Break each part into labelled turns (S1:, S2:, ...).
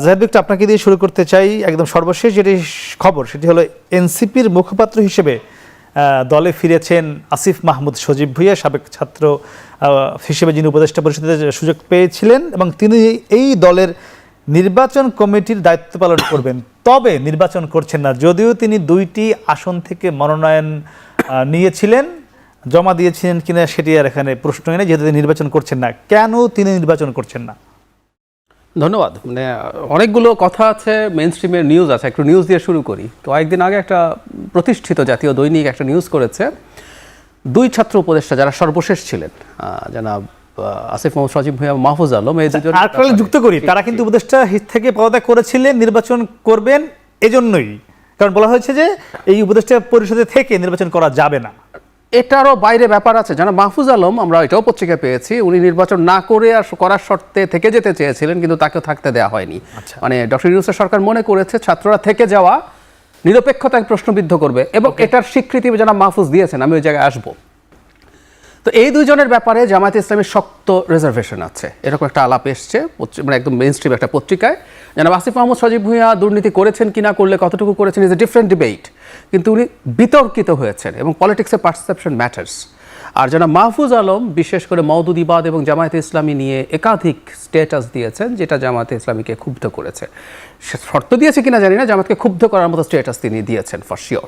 S1: জাহিদ একটু আপনাকে দিয়ে শুরু করতে চাই। একদম সর্বশেষ যেটি খবর সেটি হলো এনসিপির মুখপাত্র হিসেবে দলে ফিরেছেন আসিফ মাহমুদ সজীব ভুঁইয়া, সাবেক ছাত্র হিসেবে যিনি উপদেষ্টা পরিষদের সুযোগ পেয়েছিলেন এবং তিনি এই দলের নির্বাচন কমিটির দায়িত্ব পালন করবেন। তবে নির্বাচন করছেন না, যদিও তিনি 2টি আসন থেকে মনোনয়ন নিয়েছিলেন, জমা দিয়েছিলেন কিনা সেটি আর এখানে প্রশ্ন নেই, যেহেতু তিনি নির্বাচন করছেন না। কেন তিনি নির্বাচন করছেন না?
S2: ধন্যবাদ। অনেকগুলো কথা আছে, মেইন স্ট্রিমের নিউজ আছে, একটু নিউজ দিয়ে শুরু করি। কয়েকদিন আগে একটা প্রতিষ্ঠিত জাতীয় দৈনিক একটা নিউজ করেছে, 2 ছাত্র উপদেষ্টা যারা সর্বশেষ ছিলেন, জনাব আসিফ মাহমুদ সজীব ভুঁইয়া, মাহফুজ আলম, এই দুজন
S1: যুক্ত করি, তারা কিন্তু উপদেষ্টা থেকে পদত্যাগ করেছিলেন, নির্বাচন করবেন এজন্যই, কারণ বলা হয়েছে যে এই উপদেষ্টা পরিষদে থেকে নির্বাচন করা যাবে না।
S2: এটারও বাইরে ব্যাপার আছে। জনাব মাহফুজ আলম, আমরা এটাও পত্রিকা পেয়েছি, উনি নির্বাচন না করে আর করার শর্তে থেকে যেতে চেয়েছিলেন, কিন্তু তাকেও থাকতে দেওয়া হয়নি। মানে ডক্টর ইউনূসের সরকার মনে করেছে ছাত্ররা থেকে যাওয়া নিরপেক্ষতাকে প্রশ্নবিদ্ধ করবে, এবং এটার স্বীকৃতি জনাব মাহফুজ দিয়েছেন। আমি ওই জায়গায় আসবো। তো এই দুইজনের ব্যাপারে জামায়াতে ইসলামের শক্ত রিজার্ভেশন আছে, এরকম একটা আলাপ এসছে মানে একদম মেইন স্ট্রিম একটা পত্রিকায়। জনাব আসিফ মাহমুদ সজীব ভুঁইয়া দুর্নীতি করেছেন কিনা, করলে কতটুকু করেছেন, ইজ এ ডিফারেন্ট ডিবেট, কিন্তু উনি বিতর্কিত হয়েছেন এবং পলিটিক্সের পারসেপশন ম্যাটার্স। আর জনাব মাহফুজ আলম বিশেষ করে মওদুদিবাদ এবং জামায়াতে ইসলামী নিয়ে একাধিক স্ট্যাটাস দিয়েছেন, যেটা জামায়াতে ইসলামীকে ক্ষুব্ধ করেছে। শর্ত দিয়েছে কিনা জানি না, জামাতকে ক্ষুব্ধ করার মতো স্ট্যাটাস তিনি দিয়েছেন ফর শিওর।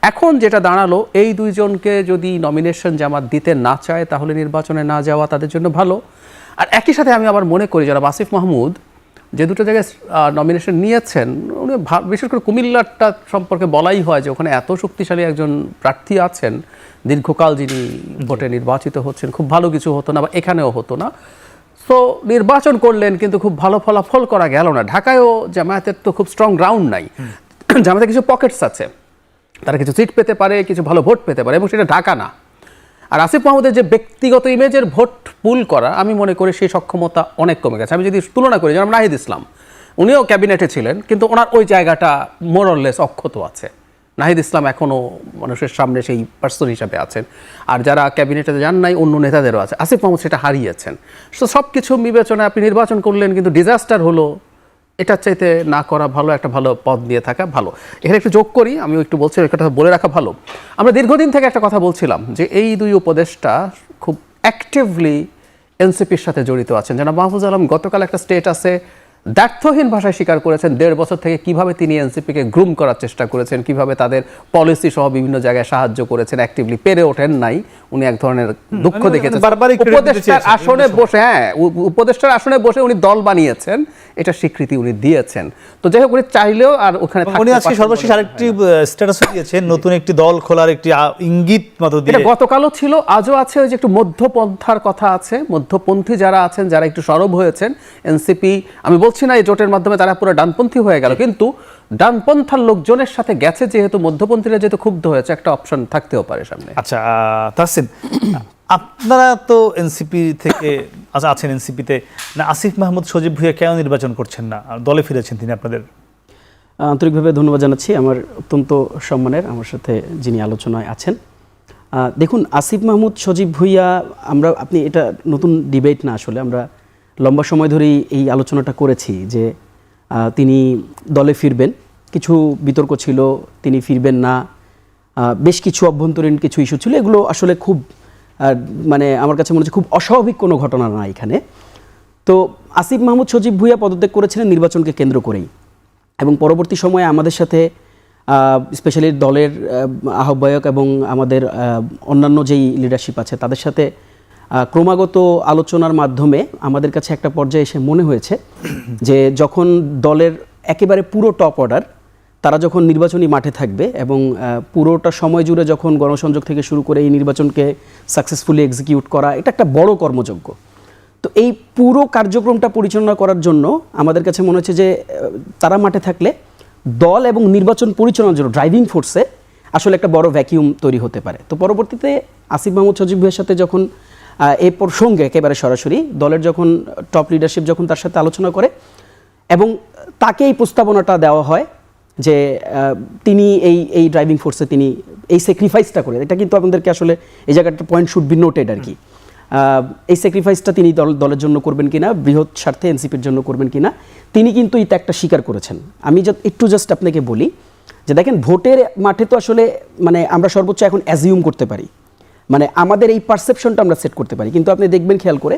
S2: এখন যেটা দাঁড়ালো, এই দুইজনকে যদি নমিনেশন জামাত দিতে না চায় তাহলে নির্বাচনে না যাওয়া তাদের জন্য ভালো। আর একই সাথে আমি আবার মনে করি জনাব আসিফ মাহমুদ যে দুটো জায়গায় নমিনেশন নিয়েছেন, উনি বিশেষ করে কুমিল্লারটা সম্পর্কে বলাই হয় যে ওখানে এত শক্তিশালী একজন প্রার্থী আছেন, দীর্ঘকাল যিনি ভোটে নির্বাচিত হচ্ছেন, খুব ভালো কিছু হতো না বা এখানেও হতো না। তো নির্বাচন করলেন, কিন্তু খুব ভালো ফলাফল করা গেল না। ঢাকায়ও জামায়াতের তো খুব স্ট্রং গ্রাউন্ড নাই, জামায়াতের কিছু পকেটস আছে, তারা কিছু সিট পেতে পারে, কিছু ভালো ভোট পেতে পারে, এবং সেটা ঢাকা না। আর আসিফ মাহমুদের যে ব্যক্তিগত ইমেজের ভোট পুল করা, আমি মনে করি সেই সক্ষমতা অনেক কমে গেছে। আমি যদি তুলনা করি, যেমন নাহিদ ইসলাম, উনিও ক্যাবিনেটে ছিলেন, কিন্তু ওনার ওই জায়গাটা মোরলেস অক্ষত আছে। নাহিদ ইসলাম এখনও মানুষের সামনে সেই পার্সন হিসাবে আছেন, আর যারা ক্যাবিনেটে যান নাই অন্য নেতাদেরও আছে। আসিফ মাহমুদ সেটা হারিয়েছেন। তো সব কিছু বিবেচনায় আপনি নির্বাচন করলেন, কিন্তু ডিজাস্টার হলো। এটার চাইতে না করা ভালো, একটা ভালো পদ নিয়ে থাকা ভালো। এখানে একটু যোগ করি, আমিও একটু বলছি, একটা বলে রাখা ভালো। আমরা দীর্ঘদিন থেকে একটা কথা বলছিলাম যে এই 2 উপদেষ্টা খুব অ্যাক্টিভলি এনসিপির সাথে জড়িত আছেন। যেন মাহফুজ আলম গতকাল একটা স্টেটাসে দ্ব্যর্থহীন ভাষায় স্বীকার করেছেন 1.5 বছর থেকে কিভাবে তিনি এনসিপিকে গ্রুম করার চেষ্টা করেছেন, কিভাবে তাদের পলিসি সহ বিভিন্ন জায়গায় সাহায্য করেছেন, অ্যাক্টিভলি পেরে ওঠেন নাই। উনি এক ধরনের দুঃখ দেখেছেন। উপদেষ্টার আসনে বসে, উপদেষ্টার আসনে বসে উনি দল বানিয়েছেন, এটা স্বীকৃতি উনি দিয়েছেন। তো যাই হোক, উনি চাইলেও আর ওখানে
S1: উনি আজকে সর্বশেষ আরেকটি স্ট্যাটাস দিয়েছেন, নতুন একটি দল খোলার একটি ইঙ্গিত মতো দিয়ে।
S2: এটা গতকালও ছিল, আজও আছে। ওই যে একটু মধ্যপন্থার কথা আছে, মধ্যপন্থী যারা আছেন, যারা একটু সরব হয়েছেন। এনসিপি, আমি বলছি না এই জোটের মাধ্যমে তারা পুরো ডানপন্থী হয়ে গেল, কিন্তু ডানপন্থার লোকজনের সাথে গেছে যেহেতু, মধ্যপন্থীরা যেহেতু ক্ষুব্ধ হয়েছে, একটা অপশন থাকতেও পারে সামনে।
S1: আচ্ছা তাহসিন, আপনারা তো এনসিপি থেকে আছেন, এনসিপিতে না, আসিফ মাহমুদ সজীব ভুঁইয়া কেন নির্বাচন করছেন না? দলে ফিরেছেন তিনি, আপনাদের
S3: আন্তরিকভাবে ধন্যবাদ জানাচ্ছি। আমার অত্যন্ত সম্মানের, আমার সাথে যিনি আলোচনায় আছেন। দেখুন, আসিফ মাহমুদ সজীব ভুঁইয়া, আপনি এটা নতুন ডিবেট না, আসলে আমরা লম্বা সময় ধরেই এই আলোচনাটা করেছি যে তিনি দলে ফিরবেন। কিছু বিতর্ক ছিল, তিনি ফিরবেন না, বেশ কিছু অভ্যন্তরীণ কিছু ইস্যু ছিল। এগুলো আসলে খুব মানে আমার কাছে মনে হচ্ছে খুব অস্বাভাবিক কোনো ঘটনা না এখানে। তো আসিফ মাহমুদ সজীব ভুঁইয়া পদত্যাগ করেছিলেন নির্বাচনকে কেন্দ্র করেই, এবং পরবর্তী সময়ে আমাদের সাথে স্পেশালি দলের আহ্বায়ক এবং আমাদের অন্যান্য যেই লিডারশিপ আছে তাদের সাথে ক্রমাগত আলোচনার মাধ্যমে আমাদের কাছে একটা পর্যায়ে এসে মনে হয়েছে যে যখন দলের একেবারে পুরো টপ অর্ডার তারা যখন নির্বাচনী মাঠে থাকবে এবং পুরোটা সময় জুড়ে যখন গণসংযোগ থেকে শুরু করে এই নির্বাচনকে সাকসেসফুলি এক্সিকিউট করা, এটা একটা বড় কর্মযজ্ঞ। তো এই পুরো কার্যক্রমটা পরিচালনা করার জন্য আমাদের কাছে মনে হচ্ছে যে তারা মাঠে থাকলে দল এবং নির্বাচন পরিচালনার জন্য ড্রাইভিং ফোর্সে আসলে একটা বড় ভ্যাকিউম তৈরি হতে পারে। তো পরবর্তীতে আসিফ মাহমুদ সজীব ভুঁইয়ার সাথে যখন এই প্রসঙ্গে একেবারে সরাসরি দলের যখন টপ লিডারশিপ যখন তার সাথে আলোচনা করে এবং তাকে এই প্রস্তাবনাটা দেওয়া হয় যে তিনি এই ড্রাইভিং ফোর্সে তিনি এই স্যাক্রিফাইসটা করে, এটা কিন্তু আপনাদেরকে আসলে এই জায়গাটা পয়েন্ট শুড বি নোটেড আর কি। এই স্যাক্রিফাইসটা তিনি দলের জন্য করবেন কিনা, বৃহৎ স্বার্থে এনসিপির জন্য করবেন কিনা, তিনি কিন্তু এই ত্যাগটা স্বীকার করেছেন। আমি একটু জাস্ট আপনাকে বলি যে দেখেন, ভোটের মাঠে তো আসলে মানে আমরা সর্বোচ্চ এখন অ্যাজিউম করতে পারি, মানে আমাদের এই পারসেপশনটা আমরা সেট করতে পারি। কিন্তু আপনি দেখবেন খেয়াল করে,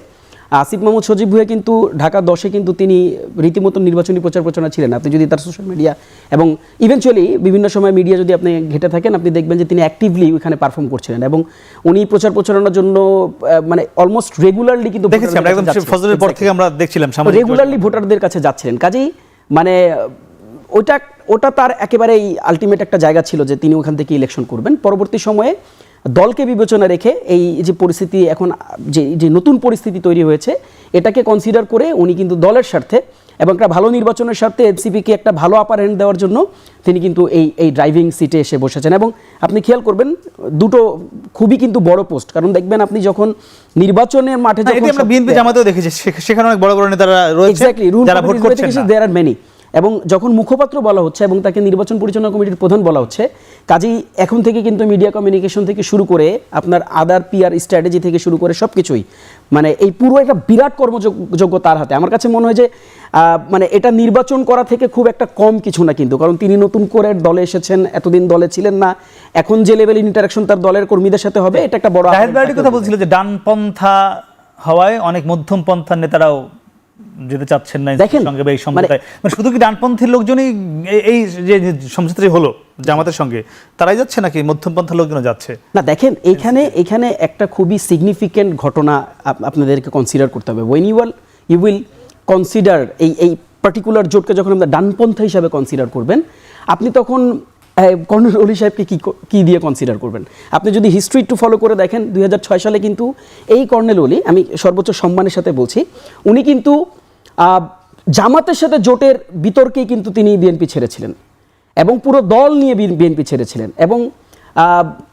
S3: আসিফ মাহমুদ সজীব ভুঁইয়া কিন্তু ঢাকা 10-এ কিন্তু তিনি রীতিমতো নির্বাচনী প্রচার প্রচারণা ছিলেন। আপনি যদি তার সোশ্যাল মিডিয়া এবং ইভেনচুয়ালি বিভিন্ন সময় মিডিয়া যদি আপনি ঘেটে থাকেন, আপনি দেখবেন যে তিনি অ্যাক্টিভলি ওইখানে পারফর্ম করছিলেন এবং উনি প্রচার প্রচারণার জন্য মানে অলমোস্ট রেগুলারলি কিন্তু
S1: দেখেছি আমরা একদম ফজরের পর থেকে আমরা দেখছিলাম
S3: রেগুলারলি ভোটারদের কাছে যাচ্ছিলেন। কাজেই মানে ওটা তার একেবারেই আলটিমেট একটা জায়গা ছিল যে তিনি ওখান থেকে ইলেকশন করবেন। পরবর্তী সময়ে দলকে বিবেচনা রেখে এই যে পরিস্থিতি এখন যে নতুন পরিস্থিতি তৈরি হয়েছে, এটাকে কনসিডার করে উনি কিন্তু দলের স্বার্থে এবং একটা ভালো নির্বাচনের স্বার্থে এনসিপিকে একটা ভালো আপার হ্যান্ড দেওয়ার জন্য তিনি কিন্তু এই ড্রাইভিং সিটে এসে বসেছেন। এবং আপনি খেয়াল করবেন দুটো খুবই কিন্তু বড় পোস্ট, কারণ দেখবেন আপনি যখন নির্বাচনের মাঠে
S1: আমরা বিএনপি জামাতেও দেখেছি সেখানে অনেক বড় বড় নেতারা রয়েছে যারা ভোট করছেন না।
S3: দেয়ার আর মেনি। এবং যখন মুখপাত্র বলা হচ্ছে এবং তাকে নির্বাচন পরিচালনা কমিটির প্রধান বলা হচ্ছে, কাজেই এখন থেকে কিন্তু মিডিয়া কমিউনিকেশন থেকে শুরু করে আপনার আদার পিআর স্ট্র্যাটেজি থেকে শুরু করে সব কিছুই মানে এই পুরো একটা বিরাট কর্মযোগ্য তার হাতে। আমার কাছে মনে হয় যে মানে এটা নির্বাচন করা থেকে খুব একটা কম কিছু না কিন্তু, কারণ তিনি নতুন করে দলে এসেছেন, এতদিন দলে ছিলেন না, এখন যে লেভেল ইন্টারাকশন তার দলের কর্মীদের সাথে হবে, এটা একটা বড়
S1: কথা বলছিল যে ডানপন্থা হওয়ায় অনেক মধ্যমপন্থার নেতারাও যেতে চাচ্ছেন না সঙ্গে এই সমঝোতায়। মানে শুধু কি ডানপন্থীর লোকজনই এই যে সমঝোতাটি হলো জামাতের সঙ্গে তারাই যাচ্ছে নাকি মধ্যমপন্থার লোকজন যাচ্ছে?
S3: না দেখেন, এইখানে একটা খুবই সিগনিফিক্যান্ট ঘটনা আপনাদেরকে কনসিডার করতে হবে। ওয়েন ইউ উইল কনসিডার এই পার্টিকুলার জোটকে যখন আমরা ডানপন্থা হিসাবে কনসিডার করবেন, আপনি তখন কর্নেল অলি সাহেবকে কি দিয়ে কনসিডার করবেন? আপনি যদি হিস্ট্রি একটু ফলো করে দেখেন, 2006 সালে কিন্তু এই কর্নেল অলি, আমি সর্বোচ্চ সম্মানের সাথে বলছি, উনি কিন্তু জামাতের সাথে জোটের বিতর্কেই কিন্তু তিনি বিএনপি ছেড়েছিলেন এবং পুরো দল নিয়ে বিএনপি ছেড়েছিলেন এবং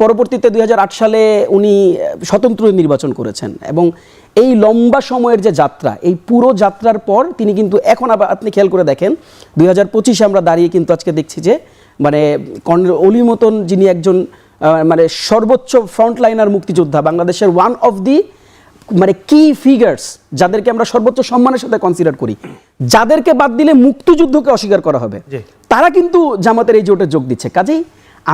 S3: পরবর্তীতে 2008 সালে উনি স্বতন্ত্র নির্বাচন করেছেন। এবং এই লম্বা সময়ের যে যাত্রা, এই পুরো যাত্রার পর তিনি কিন্তু এখন আবার আপনি খেয়াল করে দেখেন 2025-এ আমরা দাঁড়িয়ে কিন্তু আজকে দেখছি যে মানে কর্নেল অলি মতন যিনি একজন মানে সর্বোচ্চ ফ্রন্টলাইনার মুক্তিযোদ্ধা, বাংলাদেশের ওয়ান অফ দি মানে কি ফিগার্স, যাদেরকে আমরা সর্বোচ্চ সম্মানের সাথে কনসিডার করি, যাদেরকে বাদ দিলে মুক্তিযুদ্ধকে অস্বীকার করা হবে, তারা কিন্তু জামাতের এই জোটে যোগ দিচ্ছে। কাজেই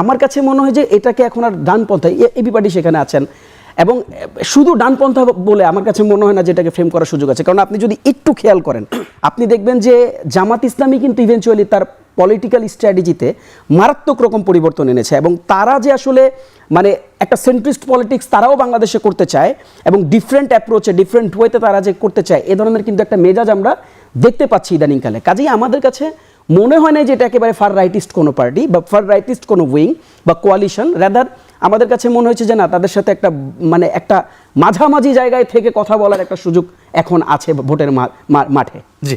S3: আমার কাছে মনে হয় যে এটাকে এখন আর ডানপন্থা, এবি পার্টি সেখানে আছেন এবং শুধু ডানপন্থা বলে আমার কাছে মনে হয় না যে এটাকে ফ্রেম করার সুযোগ আছে। কারণ আপনি যদি একটু খেয়াল করেন, আপনি দেখবেন যে জামাত ইসলামী কিন্তু ইভেনচুয়ালি তার পলিটিক্যাল স্ট্র্যাটেজিতে মারাত্মক রকম পরিবর্তন এনেছে এবং তারা যে আসলে মানে একটা সেন্ট্রিস্ট পলিটিক্স তারাও বাংলাদেশে করতে চায় এবং ডিফারেন্ট অ্যাপ্রোচে ডিফারেন্ট ওয়েতে তারা যে করতে চায়, এ ধরনের কিন্তু একটা মেজাজ আমরা দেখতে পাচ্ছি ইদানিংকালে। কাজেই আমাদের কাছে মনে হয় না যে এটা একেবারে ফার রাইটিস্ট কোনো পার্টি বা ফার রাইটিস্ট কোনো উইং বা কোয়ালিশন, রাদার আমাদের কাছে মনে হয়েছে যে না, তাদের সাথে একটা মানে একটা মাঝামাঝি জায়গায় থেকে কথা বলার একটা সুযোগ এখন আছে ভোটের মাঠে।
S1: জি।